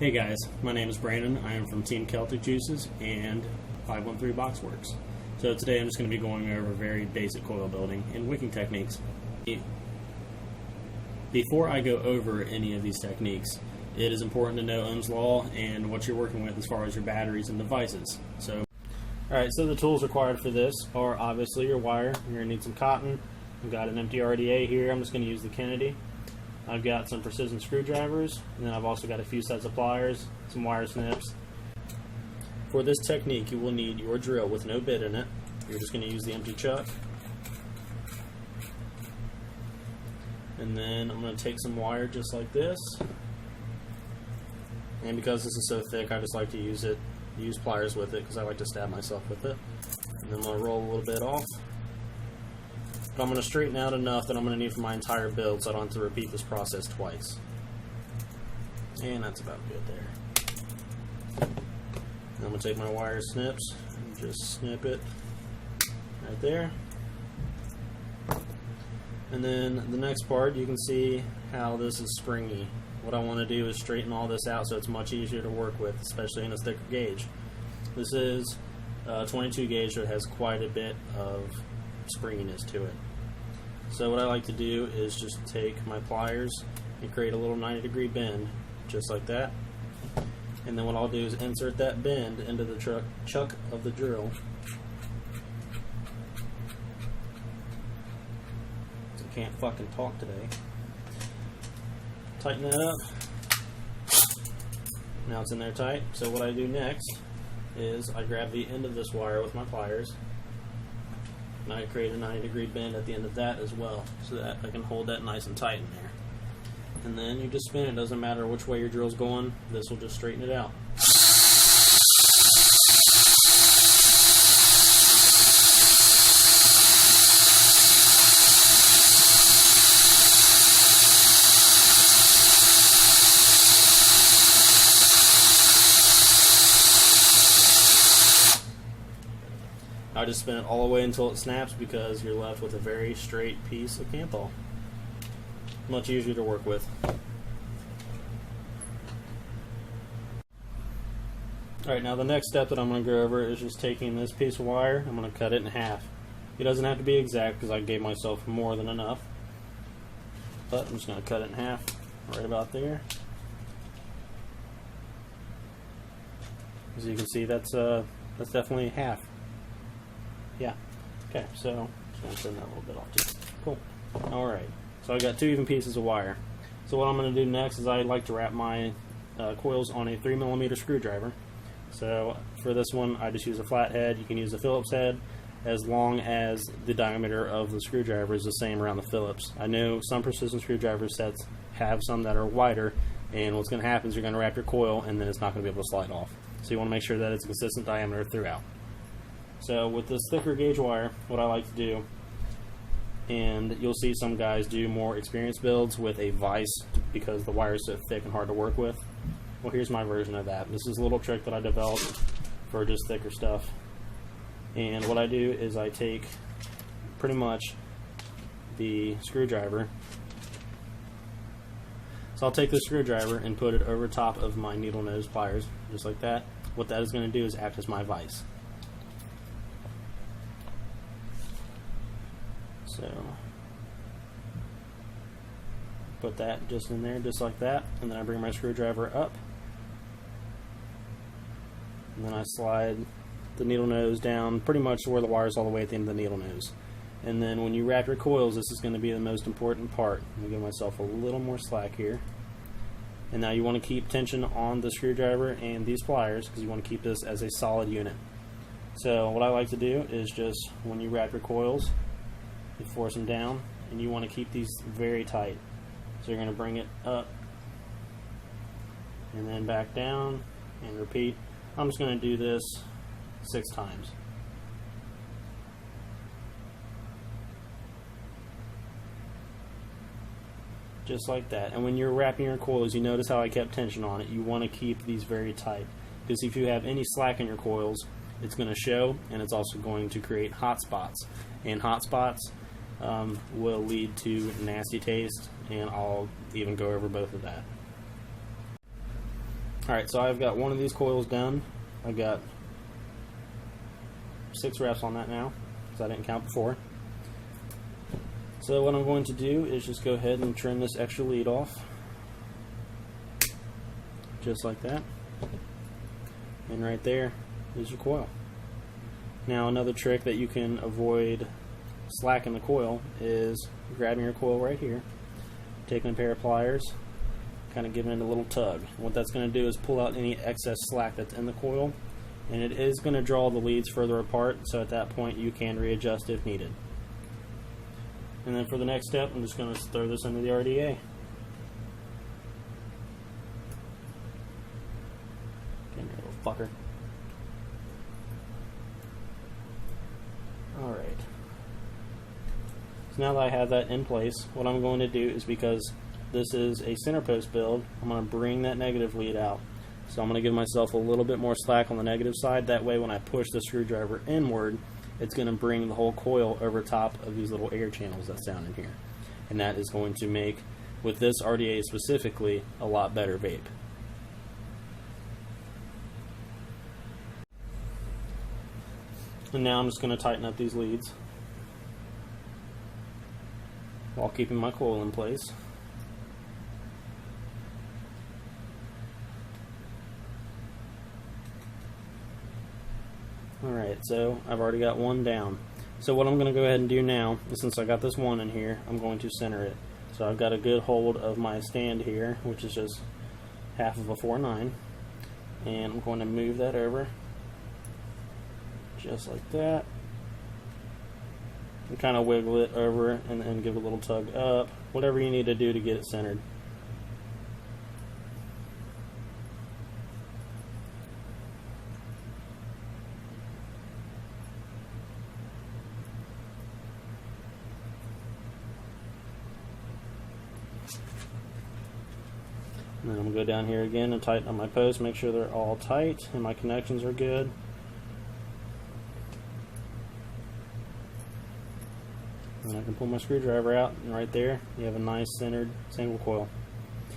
Hey guys, my name is Brandon. I am from Team Celtic Juices and 513 Box Worx. So today I'm just going to be going over very basic coil building and wicking techniques. Before I go over any of these techniques, it is important to know Ohm's law and what you're working with as far as your batteries and devices. Alright, so the tools required for this are obviously your wire. You're going to need some cotton. I've got an empty RDA here. I'm just going to use the Kennedy. I've got some precision screwdrivers, and then I've also got a few sets of pliers, some wire snips. For this technique, you will need your drill with no bit in it. You're just going to use the empty chuck. And then I'm going to take some wire just like this. And because this is so thick, I just like to use pliers with it because I like to stab myself with it. And then I'm going to roll a little bit off. But I'm going to straighten out enough that I'm going to need for my entire build so I don't have to repeat this process twice. And that's about good there. And I'm going to take my wire snips and just snip it right there. And then the next part, you can see how this is springy. What I want to do is straighten all this out so it's much easier to work with, especially in a thicker gauge. This is a 22 gauge, so it has quite a bit of springiness to it. So what I like to do is just take my pliers and create a little 90-degree bend, just like that. And then what I'll do is insert that bend into the chuck of the drill. I can't fucking talk today. Tighten that up. Now it's in there tight. So what I do next is I grab the end of this wire with my pliers. And I create a 90-degree bend at the end of that as well, so that I can hold that nice and tight in there. And then you just spin it. Doesn't matter which way your drill's going, this will just straighten it out. I just spin it all the way until it snaps because you're left with a very straight piece of Kanthal. Much easier to work with. Alright, now the next step that I'm going to go over is just taking this piece of wire. I'm going to cut it in half. It doesn't have to be exact because I gave myself more than enough. But I'm just going to cut it in half right about there. As you can see, that's definitely half. Yeah. Okay, so just going to trim that a little bit off too. Cool. Alright, so I got two even pieces of wire. So what I'm going to do next is I like to wrap my coils on a 3mm screwdriver. So for this one, I just use a flat head. You can use a Phillips head as long as the diameter of the screwdriver is the same around the Phillips. I know some precision screwdriver sets have some that are wider, and what's going to happen is you're going to wrap your coil and then it's not going to be able to slide off. So you want to make sure that it's a consistent diameter throughout. So with this thicker gauge wire, what I like to do, and you'll see some guys do more experienced builds with a vise because the wire is so thick and hard to work with. Well, here's my version of that. This is a little trick that I developed for just thicker stuff. And what I do is I take pretty much the screwdriver. So I'll take the screwdriver and put it over top of my needle nose pliers, just like that. What that is going to do is act as my vise. So put that just in there, just like that, and then I bring my screwdriver up, and then I slide the needle nose down pretty much where the wire is all the way at the end of the needle nose. And then when you wrap your coils, this is going to be the most important part. I'm going to give myself a little more slack here. And now you want to keep tension on the screwdriver and these pliers because you want to keep this as a solid unit. So what I like to do is just when you wrap your coils, you force them down, and you want to keep these very tight. So you're going to bring it up and then back down and repeat. I'm just going to do this 6 times. Just like that. And when you're wrapping your coils, you notice how I kept tension on it. You want to keep these very tight because if you have any slack in your coils, it's going to show, and it's also going to create hot spots. And hot spots will lead to nasty taste, and I'll even go over both of that. Alright, so I've got one of these coils done. I've got 6 wraps on that now, because I didn't count before. So what I'm going to do is just go ahead and trim this extra lead off. Just like that. And right there is your coil. Now another trick that you can avoid slack in the coil is grabbing your coil right here, taking a pair of pliers, kind of giving it a little tug. And what that's going to do is pull out any excess slack that's in the coil, and it is going to draw the leads further apart, so at that point you can readjust if needed. And then for the next step, I'm just going to throw this into the RDA. Come here, little fucker. Alright. So now that I have that in place, what I'm going to do is, because this is a center post build, I'm going to bring that negative lead out. So I'm going to give myself a little bit more slack on the negative side. That way when I push the screwdriver inward, it's going to bring the whole coil over top of these little air channels that's down in here. And that is going to make, with this RDA specifically, a lot better vape. And now I'm just going to tighten up these leads while keeping my coil in place. Alright, so I've already got one down. So what I'm going to go ahead and do now is, since I got this one in here, I'm going to center it. So I've got a good hold of my stand here, which is just half of a 4/9, and I'm going to move that over just like that, and kind of wiggle it over and give a little tug up, whatever you need to do to get it centered. And then I'm going to go down here again and tighten up my posts, make sure they're all tight and my connections are good. And I can pull my screwdriver out, and right there you have a nice centered single coil.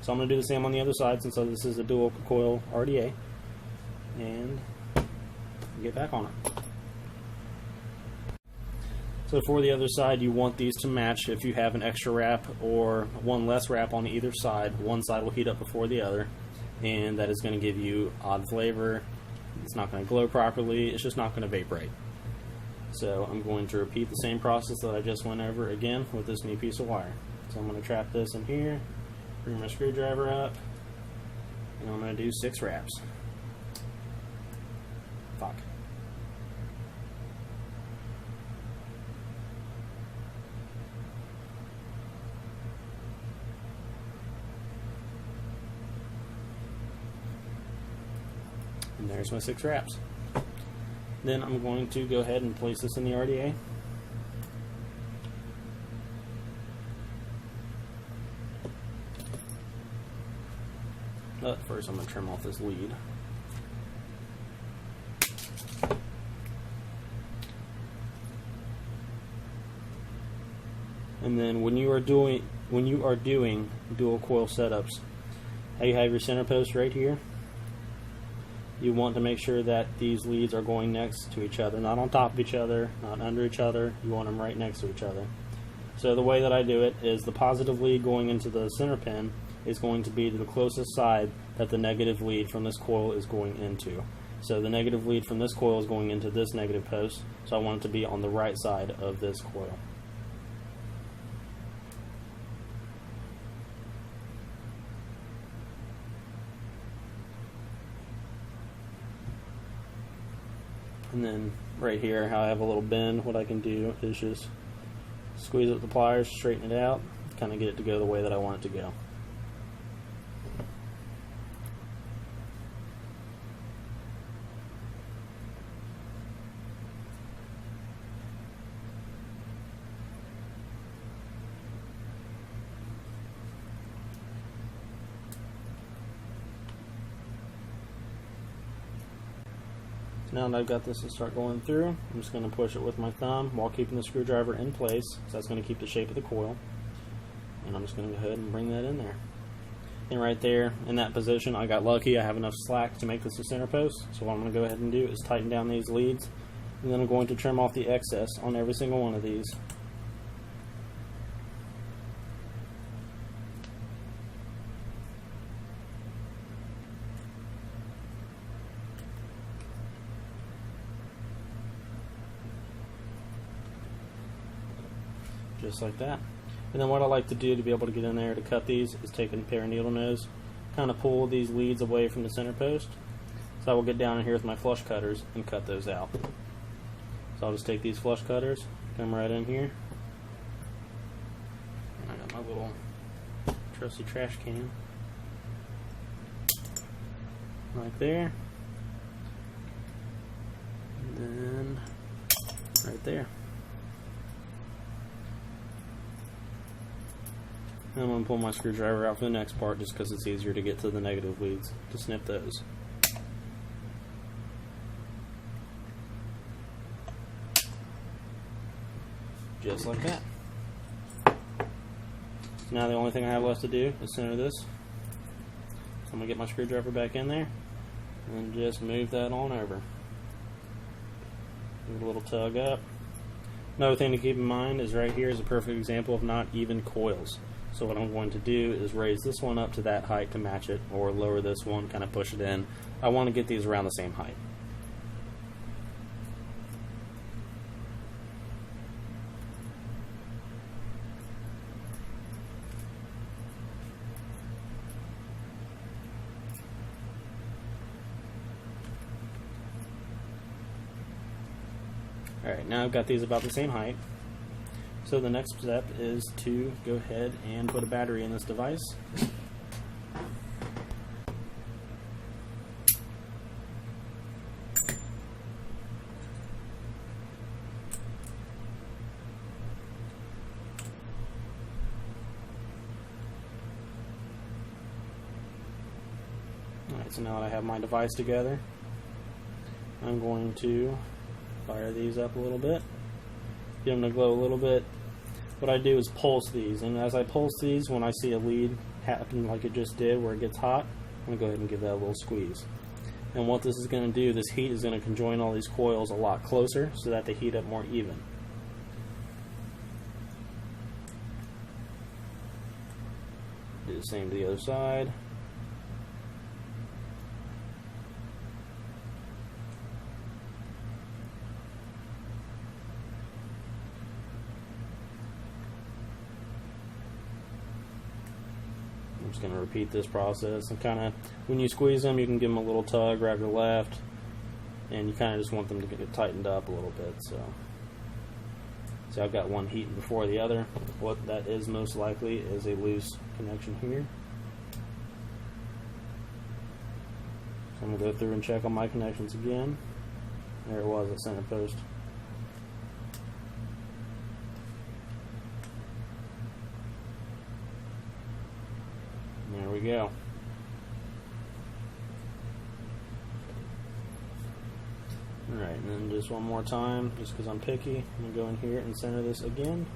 So I'm going to do the same on the other side, since this is a dual coil RDA, and get back on it. So for the other side, you want these to match. If you have an extra wrap or one less wrap on either side, one side will heat up before the other, and that is going to give you odd flavor. It's not going to glow properly, it's just not going to vape right. So I'm going to repeat the same process that I just went over again with this new piece of wire. So I'm going to trap this in here, bring my screwdriver up, and I'm going to do 6 wraps. Fuck. And there's my 6 wraps. Then I'm going to go ahead and place this in the RDA. But first I'm going to trim off this lead. And then when you are doing dual coil setups, how you have your center post right here, you want to make sure that these leads are going next to each other, not on top of each other, not under each other. You want them right next to each other. So the way that I do it is, the positive lead going into the center pin is going to be to the closest side that the negative lead from this coil is going into. So the negative lead from this coil is going into this negative post, so I want it to be on the right side of this coil. And then right here, how I have a little bend, what I can do is just squeeze up the pliers, straighten it out, kind of get it to go the way that I want it to go. Now that I've got this to start going through, I'm just going to push it with my thumb while keeping the screwdriver in place, so that's going to keep the shape of the coil. And I'm just going to go ahead and bring that in there. And right there in that position, I got lucky. I have enough slack to make this a center post. So what I'm going to go ahead and do is tighten down these leads, and then I'm going to trim off the excess on every single one of these. Just like that. And then what I like to do to be able to get in there to cut these is take a pair of needle nose, kind of pull these leads away from the center post. So I will get down in here with my flush cutters and cut those out. So I'll just take these flush cutters, come right in here. And I got my little trusty trash can. Like there. And then right there. I'm going to pull my screwdriver out for the next part just because it's easier to get to the negative leads to snip those. Just like that. Now the only thing I have left to do is center this. So I'm going to get my screwdriver back in there and just move that on over. Give it a little tug up. Another thing to keep in mind is right here is a perfect example of not even coils. So what I'm going to do is raise this one up to that height to match it, or lower this one, kind of push it in. I want to get these around the same height. Alright, now I've got these about the same height. So the next step is to go ahead and put a battery in this device. Alright, so now that I have my device together, I'm going to fire these up a little bit. Get them to glow a little bit. What I do is pulse these, and as I pulse these, when I see a lead happen like it just did where it gets hot, I'm going to go ahead and give that a little squeeze. And what this is going to do, this heat is going to conjoin all these coils a lot closer so that they heat up more even. Do the same to the other side. I'm just going to repeat this process, and kind of, when you squeeze them, you can give them a little tug right or left, and you kind of just want them to get tightened up a little bit. So I've got one heating before the other. What that is most likely is a loose connection here. So I'm going to go through and check on my connections again. There it was at center post. There we go. Alright, and then just one more time, just because I'm picky, I'm going to go in here and center this again.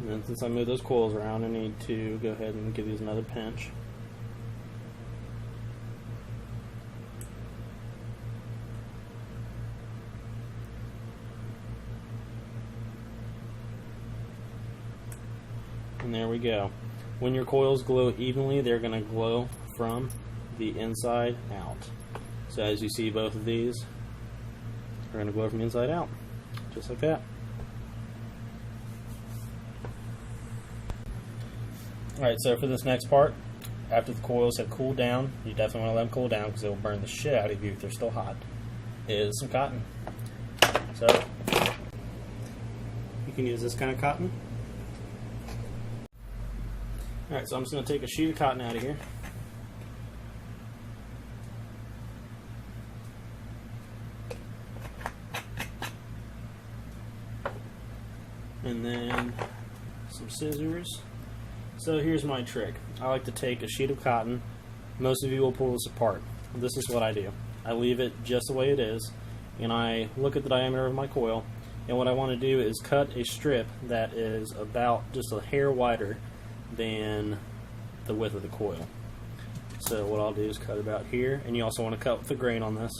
And then since I moved those coils around, I need to go ahead and give these another pinch. And there we go. When your coils glow evenly, they're going to glow from the inside out. So as you see, both of these are going to glow from the inside out, just like that. Alright, so for this next part, after the coils have cooled down, you definitely want to let them cool down because they will burn the shit out of you if they're still hot. is some cotton. So you can use this kind of cotton. Alright, so I'm just going to take a sheet of cotton out of here. And then some scissors. So here's my trick. I like to take a sheet of cotton. Most of you will pull this apart. This is what I do. I leave it just the way it is, and I look at the diameter of my coil, and what I want to do is cut a strip that is about just a hair wider than the width of the coil. So what I'll do is cut about here, and you also want to cut with the grain on this.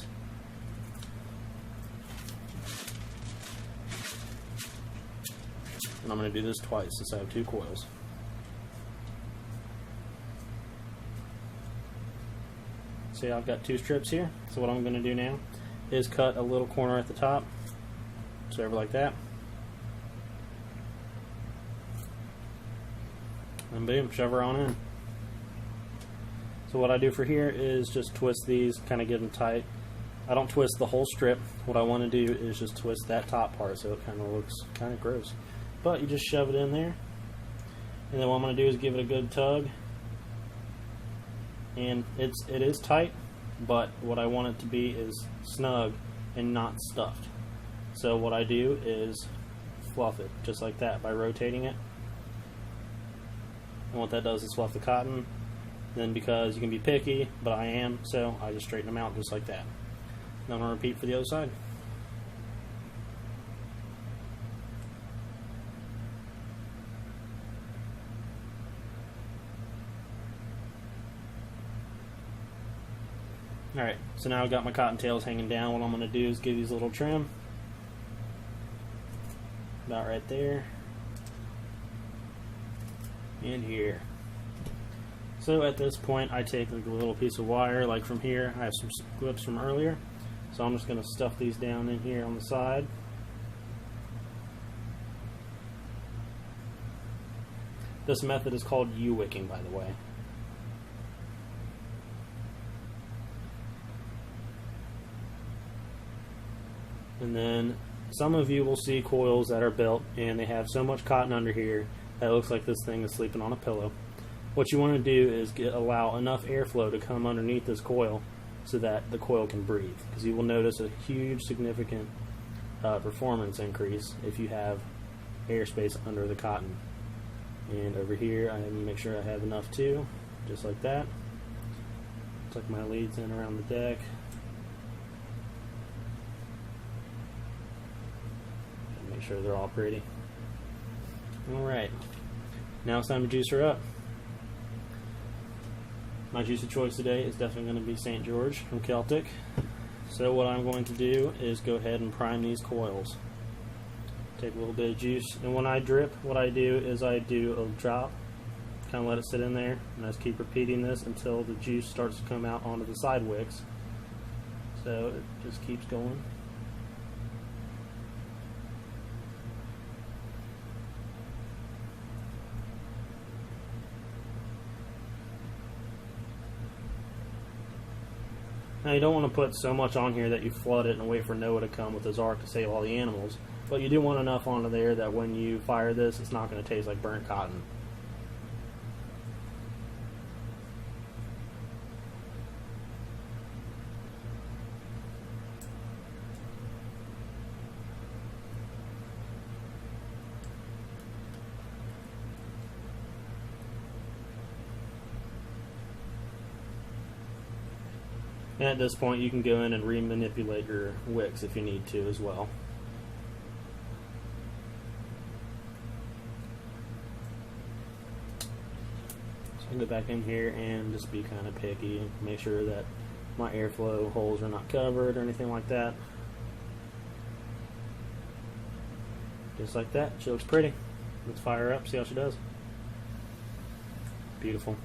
And I'm going to do this twice since I have 2 coils. See, I've got 2 strips here. So what I'm going to do now is cut a little corner at the top, so over like that. And boom, shove her on in. So what I do for here is just twist these, kind of get them tight. I don't twist the whole strip. What I want to do is just twist that top part so it kind of looks kind of gross. But you just shove it in there, and then what I'm going to do is give it a good tug. And it is tight, but what I want it to be is snug and not stuffed. So what I do is fluff it just like that by rotating it. And what that does is fluff the cotton. Then, because you can be picky, but I am, so I just straighten them out just like that. Then I'm going to repeat for the other side. Alright, so now I've got my cottontails hanging down. What I'm going to do is give these a little trim. About right there. And here. So at this point I take like a little piece of wire, like from here. I have some clips from earlier. So I'm just going to stuff these down in here on the side. This method is called wicking, by the way. And then some of you will see coils that are built and they have so much cotton under here that it looks like this thing is sleeping on a pillow. What you want to do is allow enough airflow to come underneath this coil so that the coil can breathe, because you will notice a huge significant performance increase if you have airspace under the cotton. And over here I make sure I have enough too, just like that. Tuck my leads in around the deck. Make sure they're all pretty. Alright, now it's time to juice her up. My juice of choice today is definitely going to be St. George from Celtic. So what I'm going to do is go ahead and prime these coils. Take a little bit of juice, and when I drip, what I do is I do a drop, kind of let it sit in there, and I just keep repeating this until the juice starts to come out onto the side wicks. So it just keeps going. Now you don't want to put so much on here that you flood it and wait for Noah to come with his ark to save all the animals, but you do want enough onto there that when you fire this, it's not going to taste like burnt cotton. And at this point you can go in and re-manipulate your wicks if you need to as well. So I'll go back in here and just be kind of picky and make sure that my airflow holes are not covered or anything like that. Just like that. She looks pretty. Let's fire her up, see how she does. Beautiful.